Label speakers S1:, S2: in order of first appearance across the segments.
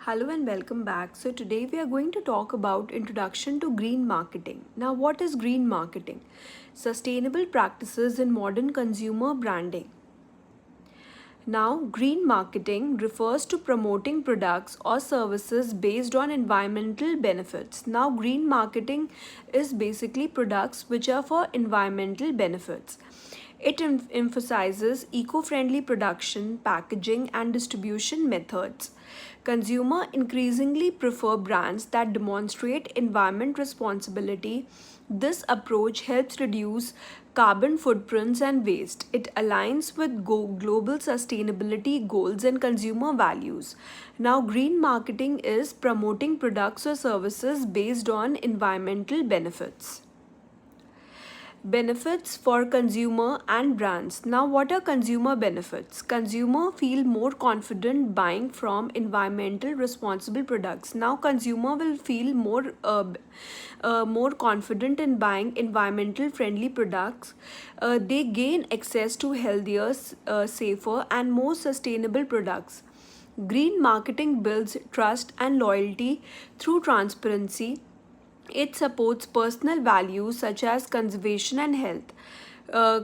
S1: Hello and welcome back. So today we are going to talk about introduction to green marketing. Now what is green marketing? Sustainable practices in modern consumer branding. Now, green marketing refers to promoting products or services based on environmental benefits. Now, green marketing is basically products which are for environmental benefits. It emphasizes eco friendly production, packaging, and distribution methods. Consumers increasingly prefer brands that demonstrate environment responsibility. This approach helps reduce carbon footprints and waste. It aligns with global sustainability goals and consumer values. Now, green marketing is promoting products or services based on environmental benefits. Benefits for consumer and brands. Now, what are consumer benefits? Consumer feel more confident buying from environmental responsible products. Now, consumer will feel more confident in buying environmental friendly products. They gain access to healthier, safer, and more sustainable products. Green marketing builds trust and loyalty through transparency. It supports personal values such as conservation and health.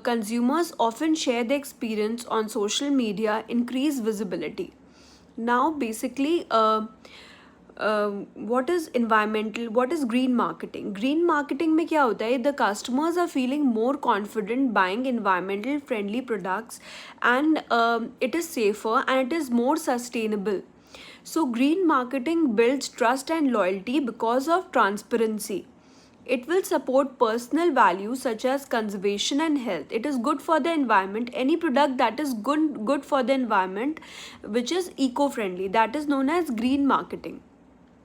S1: Consumers often share their experience on social media, increase visibility. Now, basically, what is environmental? What is green marketing? Green marketing में क्या होता है? The customers are feeling more confident buying environmental friendly products, and it is safer and it is more sustainable. So, green marketing builds trust and loyalty because of transparency. It will support personal values such as conservation and health. It is good for the environment. Any product that is good for the environment, which is eco-friendly, that is known as green marketing.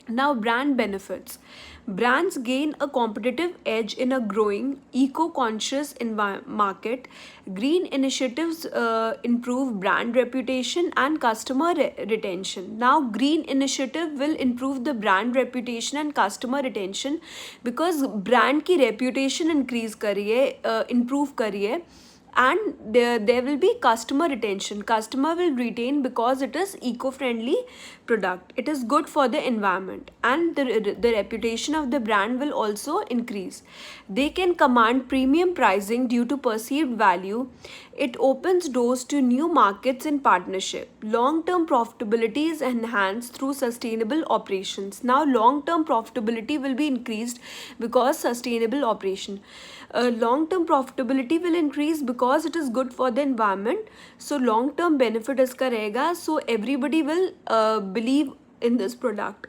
S1: Now, brand benefits. Brands gain a competitive edge in a growing, eco conscious market. Green initiatives improve brand reputation and customer retention. Now, green initiative will improve the brand reputation and customer retention because brand की reputation improve करिए, and there will be customer retention. Customer will retain because it is eco-friendly product. It is good for the environment, and the reputation of the brand will also increase. They can command premium pricing due to perceived value. It opens doors to new markets in partnership. Long-term profitability is enhanced through sustainable operations. Now, long-term profitability will be increased because sustainable operation. Long-term profitability will increase because it is good for the environment. So, long-term benefit इसका रहेगा. So, everybody will believe in this product.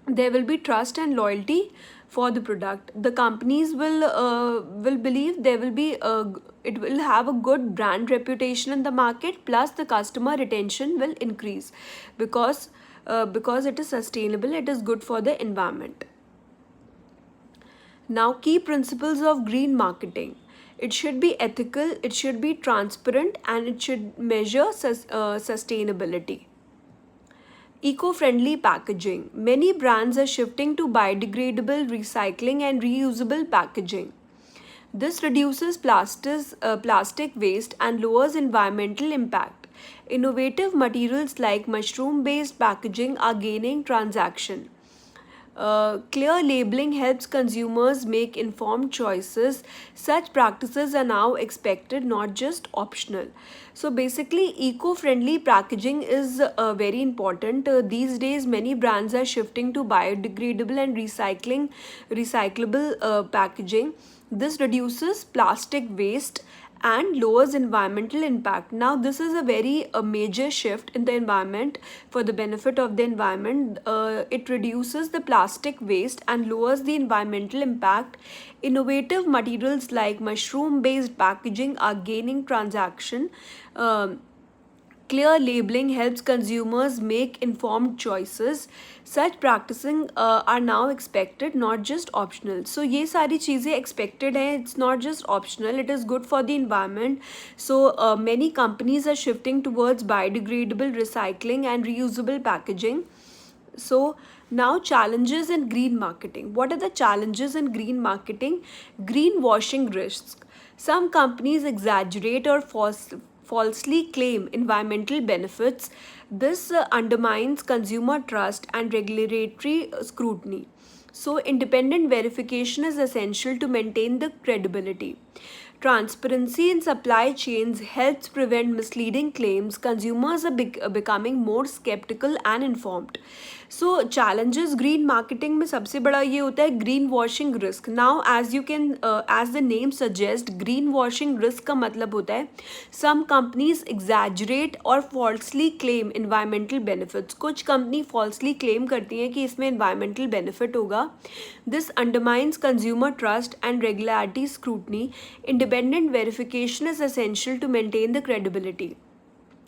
S1: There will be trust and loyalty for the product. The companies will believe there will be it will have a good brand reputation in the market, plus the customer retention will increase because it is sustainable. It is good for the environment. Now, key principles of green marketing. It should be ethical, it should be transparent, and it should measure sustainability. Eco-friendly packaging. Many brands are shifting to biodegradable, recycling, and reusable packaging. This reduces plastic waste and lowers environmental impact. Innovative materials like mushroom-based packaging are gaining traction. Clear labeling helps consumers make informed choices. Such practices are now expected, not just optional. So basically, eco-friendly packaging is very important. These days, many brands are shifting to biodegradable and recyclable packaging. This reduces plastic waste and lowers environmental impact. Now, this is a major shift in the environment for the benefit of the environment. It reduces the plastic waste and lowers the environmental impact. Innovative materials like mushroom-based packaging are gaining traction. Clear labeling helps consumers make informed choices. Such practicing are now expected, not just optional. So ये सारी चीज़ें expected हैं. It's not just optional. It is good for the environment. So many companies are shifting towards biodegradable, recycling, and reusable packaging. So now, challenges in green marketing. What are the challenges in green marketing? Greenwashing risks. Some companies exaggerate or falsely claim environmental benefits. This undermines consumer trust and regulatory scrutiny. So, independent verification is essential to maintain the credibility. Transparency in supply chains helps prevent misleading claims. Consumers are becoming more skeptical and informed. So, challenges green marketing में सबसे बड़ा ये होता है green washing risk. Now, as the name suggests, green washing risk का मतलब होता है some companies exaggerate or falsely claim environmental benefits. कुछ कंपनी falsely claim करती हैं कि इसमें environmental benefit होगा. This undermines consumer trust and regulatory scrutiny. Independent verification is essential to maintain the credibility.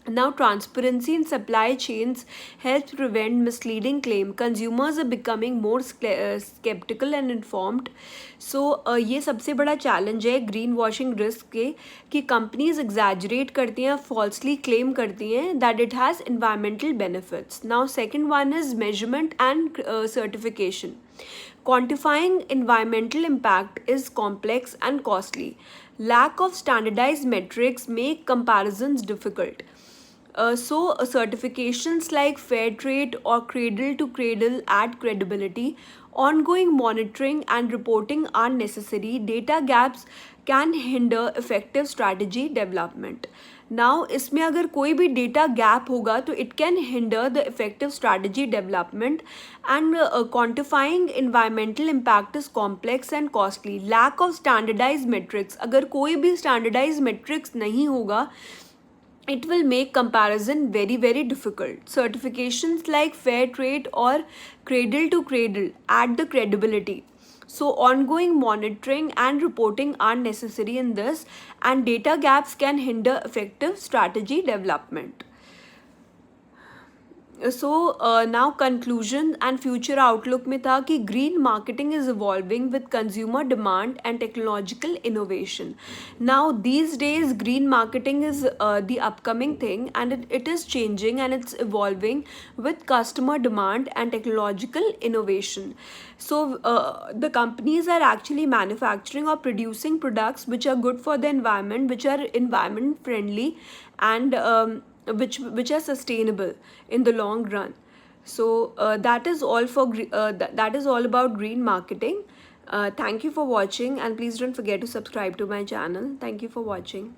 S1: Now, transparency in supply chains helps prevent misleading claim. Consumers are becoming more skeptical and informed. So, ये सबसे बड़ा challenge है green washing risk के कि companies exaggerate करती हैं, falsely claim करती हैं that it has environmental benefits. Now second one is measurement and certification. Quantifying environmental impact is complex and costly. Lack of standardized metrics make comparisons difficult. So, certifications like fair trade or cradle to cradle add credibility. Ongoing monitoring and reporting are necessary. Data gaps can hinder effective strategy development. Now, इसमें अगर कोई भी data gap होगा तो it can hinder the effective strategy development and quantifying environmental impact is complex and costly. Lack of standardize metrics, अगर कोई भी standardise matrix नहीं होगा it will make comparison very difficult. Certifications like fair trade or cradle to cradle add the credibility. So, ongoing monitoring and reporting are necessary in this, and data gaps can hinder effective strategy development. So, now conclusion and future outlook में था कि green marketing is evolving with consumer demand and technological innovation. Now, these days, green marketing is the upcoming thing, and it is changing and it's evolving with customer demand and technological innovation. So, the companies are actually manufacturing or producing products which are good for the environment, which are environment friendly, and which are sustainable in the long run. So, that is all for that is all about green marketing. Thank you for watching, and please don't forget to subscribe to my channel. Thank you for watching.